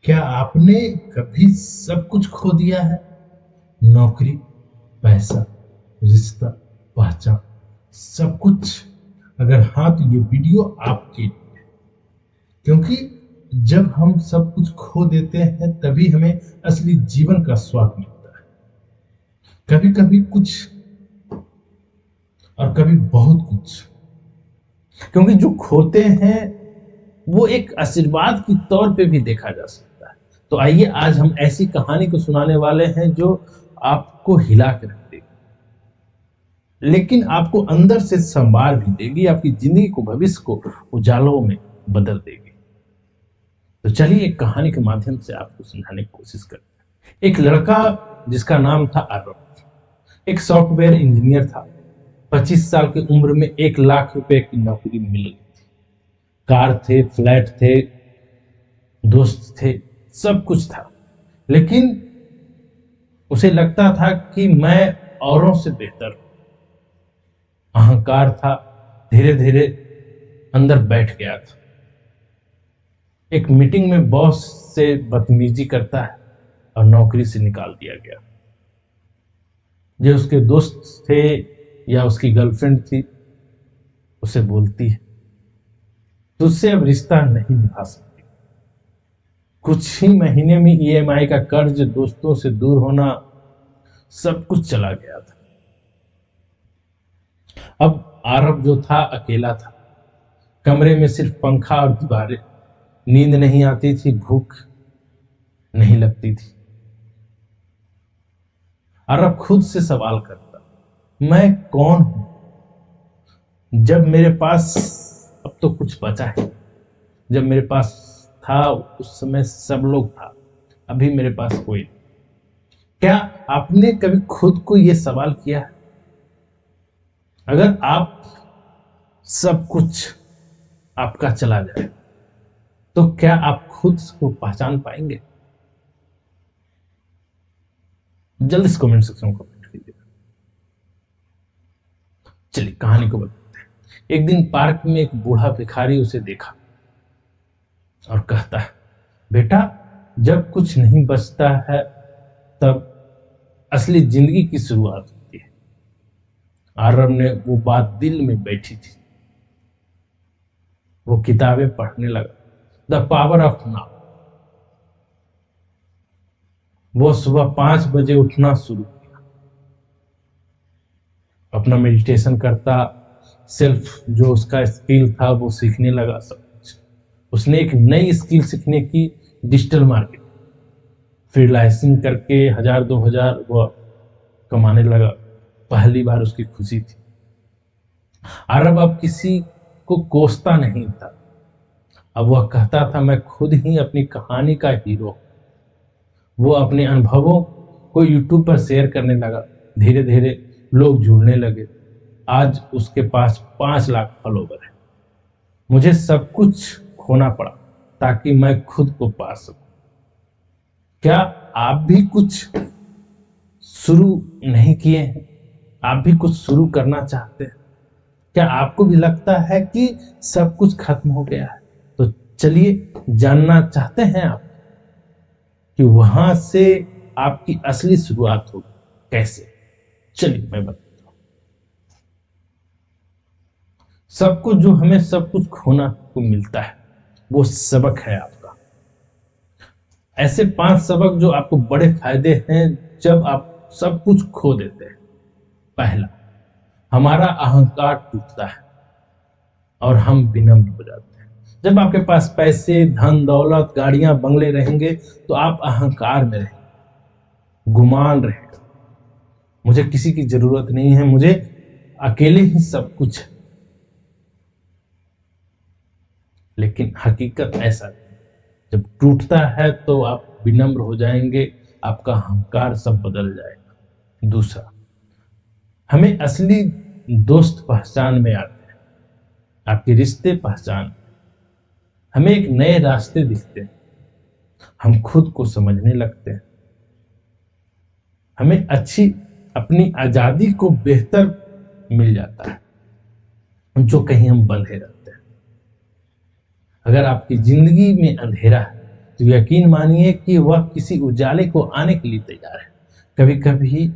क्या आपने कभी सब कुछ खो दिया है? नौकरी, पैसा, रिश्ता, पहचान, सब कुछ? अगर हाँ तो ये वीडियो आपके लिए। क्योंकि जब हम सब कुछ खो देते हैं तभी हमें असली जीवन का स्वाद मिलता है। कभी कभी कुछ और कभी बहुत कुछ। क्योंकि जो खोते हैं वो एक आशीर्वाद के तौर पे भी देखा जा सकता है। तो आइए आज हम ऐसी कहानी को सुनाने वाले हैं जो आपको हिला कर रख देगी, लेकिन आपको अंदर से संवार भी देगी, आपकी जिंदगी को, भविष्य को उजालों में बदल देगी। तो चलिए एक कहानी के माध्यम से आपको समझाने की कोशिश करते हैं। एक लड़का जिसका नाम था आरव, एक सॉफ्टवेयर इंजीनियर था। 25 साल की उम्र में 1 लाख रुपए की नौकरी मिल गई। कार थे, फ्लैट थे, दोस्त थे, सब कुछ था। लेकिन उसे लगता था कि मैं औरों से बेहतर हूं। अहंकार था, धीरे धीरे अंदर बैठ गया था। एक मीटिंग में बॉस से बदतमीजी करता है और नौकरी से निकाल दिया गया। जो उसके दोस्त थे या उसकी गर्लफ्रेंड थी, उसे बोलती है तुझसे अब रिश्ता नहीं निभा सकती। कुछ ही महीने में ईएमआई का कर्ज, दोस्तों से दूर होना, सब कुछ चला गया था। अब आरव जो था अकेला था। कमरे में सिर्फ पंखा और दीवारें। नींद नहीं आती थी, भूख नहीं लगती थी। आरव खुद से सवाल करता, मैं कौन हूं जब मेरे पास अब तो कुछ बचा है? जब मेरे पास था उस समय सब लोग था, अभी मेरे पास कोई नहीं। क्या आपने कभी खुद को यह सवाल किया है? अगर आप सब कुछ आपका चला जाए तो क्या आप खुद को पहचान पाएंगे? जल्दी से कमेंट सेक्शन में कमेंट कीजिए। चलिए कहानी को बताते हैं। एक दिन पार्क में एक बूढ़ा भिखारी उसे देखा और कहता है, बेटा, जब कुछ नहीं बचता है तब असली जिंदगी की शुरुआत होती है। आरव ने वो बात दिल में बैठी थी। वो किताबें पढ़ने लगा, द पावर ऑफ नाउ। वो सुबह 5 बजे उठना शुरू किया, अपना मेडिटेशन करता, सेल्फ जो उसका स्किल था वो सीखने लगा, सब कुछ। उसने एक नई स्किल सीखने की, डिजिटल मार्केटिंग। फ्रीलांसिंग करके 1000-2000 वो कमाने लगा। पहली बार उसकी खुशी थी। अरब अब किसी को कोसता नहीं था। अब वह कहता था, मैं खुद ही अपनी कहानी का हीरो। वो अपने अनुभवों को यूट्यूब पर शेयर करने लगा। धीरे धीरे लोग जुड़ने लगे। आज उसके पास 5 लाख फॉलोवर है। मुझे सब कुछ खोना पड़ा ताकि मैं खुद को पा सकूं। क्या आप भी कुछ शुरू नहीं किए हैं? आप भी कुछ शुरू करना चाहते हैं? क्या आपको भी लगता है कि सब कुछ खत्म हो गया है? तो चलिए, जानना चाहते हैं आप कि वहां से आपकी असली शुरुआत होगी कैसे? चलिए मैं बताता हूं। सबको जो हमें सब कुछ खोना को मिलता है वो सबक है आपका। ऐसे 5 सबक जो आपको बड़े फायदे हैं जब आप सब कुछ खो देते हैं। पहला, हमारा अहंकार टूटता है और हम विनम्र हो जाते हैं। जब आपके पास पैसे, धन दौलत, गाड़ियां, बंगले रहेंगे तो आप अहंकार में रहेंगे, गुमान रहेगा। मुझे किसी की जरूरत नहीं है, मुझे अकेले ही सब कुछ है। लेकिन हकीकत ऐसा नहीं। जब टूटता है तो आप विनम्र हो जाएंगे, आपका अहंकार सब बदल जाएगा। दूसरा, हमें असली दोस्त पहचान में आते हैं, आपके रिश्ते पहचान। हमें एक नए रास्ते दिखते हैं, हम खुद को समझने लगते हैं। हमें अच्छी अपनी आजादी को बेहतर मिल जाता है जो कहीं हम बंधे रहते हैं। अगर आपकी जिंदगी में अंधेरा है तो यकीन मानिए कि वह किसी उजाले को आने के लिए तैयार है। कभी कभी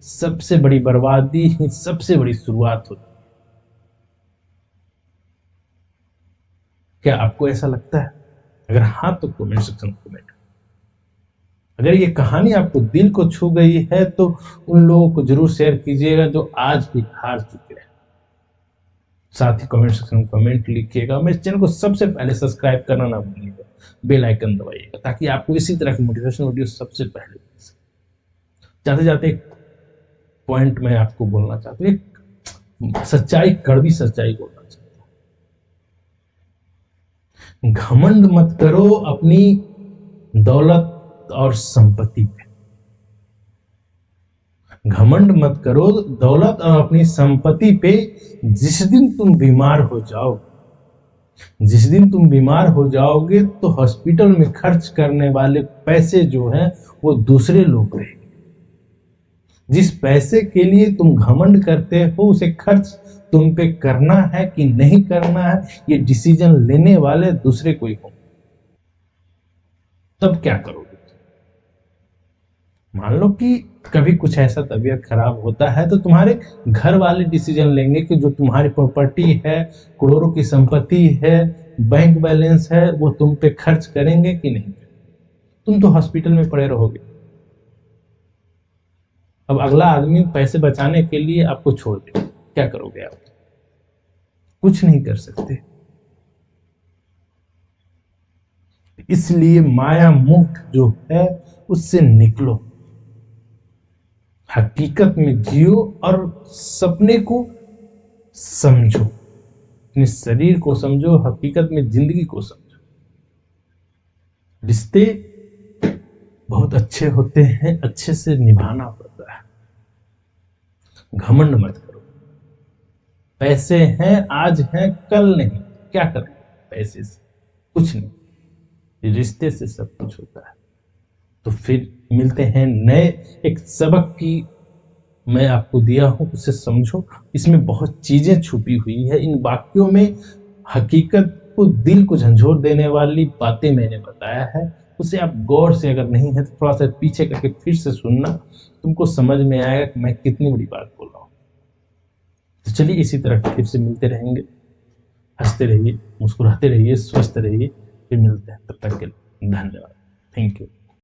सबसे बड़ी बर्बादी ही सबसे बड़ी शुरुआत होती है। क्या आपको ऐसा लगता है? अगर हाँ तो कमेंट सेक्शन में कमेंट। अगर ये कहानी आपको दिल को छू गई है तो उन लोगों को जरूर शेयर कीजिएगा जो आज भी हार चुके हैं। साथ ही कमेंट सेक्शन में कमेंट लिखिएगा। मेरे चैनल को सबसे पहले सब्सक्राइब करना ना भूलिएगा, बेल आइकन दबाइएगा ताकि आपको इसी तरह की मोटिवेशन वीडियो सबसे पहले मिल सके। जाते जाते एक पॉइंट मैं आपको बोलना चाहता हूँ, एक सच्चाई, कड़वी सच्चाई बोलना चाहता हूँ। घमंड मत करो अपनी दौलत और संपत्ति पे। घमंड मत करो दौलत और अपनी संपत्ति पे। जिस दिन तुम बीमार हो जाओ, जिस दिन तुम बीमार हो जाओगे तो हॉस्पिटल में खर्च करने वाले पैसे जो हैं वो दूसरे लोग रहेंगे। जिस पैसे के लिए तुम घमंड करते हो उसे खर्च तुम पे करना है कि नहीं करना है, ये डिसीजन लेने वाले दूसरे कोई हो। तब क्या करोगे? मान लो कि कभी कुछ ऐसा तबीयत खराब होता है तो तुम्हारे घर वाले डिसीजन लेंगे कि जो तुम्हारी प्रॉपर्टी है, करोड़ों की संपत्ति है, बैंक बैलेंस है, वो तुम पे खर्च करेंगे कि नहीं। तुम तो हॉस्पिटल में पड़े रहोगे। अब अगला आदमी पैसे बचाने के लिए आपको छोड़ दे, क्या करोगे आप? कुछ नहीं कर सकते। इसलिए माया मोह जो है उससे निकलो, हकीकत में जियो और सपने को समझो, अपने शरीर को समझो, हकीकत में जिंदगी को समझो। रिश्ते बहुत अच्छे होते हैं, अच्छे से निभाना पड़ता है। घमंड मत करो। पैसे हैं, आज हैं, कल नहीं। क्या करें पैसे से? कुछ नहीं। रिश्ते से सब कुछ होता है। तो फिर मिलते हैं नए एक सबक की मैं आपको दिया हूं, उसे समझो। इसमें बहुत चीजें छुपी हुई है। इन वाक्यों में हकीकत को, दिल को झंझोर देने वाली बातें मैंने बताया है। उसे आप गौर से अगर नहीं है तो थोड़ा सा पीछे करके फिर से सुनना, तुमको समझ में आएगा कि मैं कितनी बड़ी बात बोल रहा हूँ। तो चलिए इसी तरह फिर से मिलते रहेंगे। हंसते रहिए, मुस्कुराते रहिए, स्वस्थ रहिए। फिर मिलते हैं, तब तक के लिए धन्यवाद। Thank you.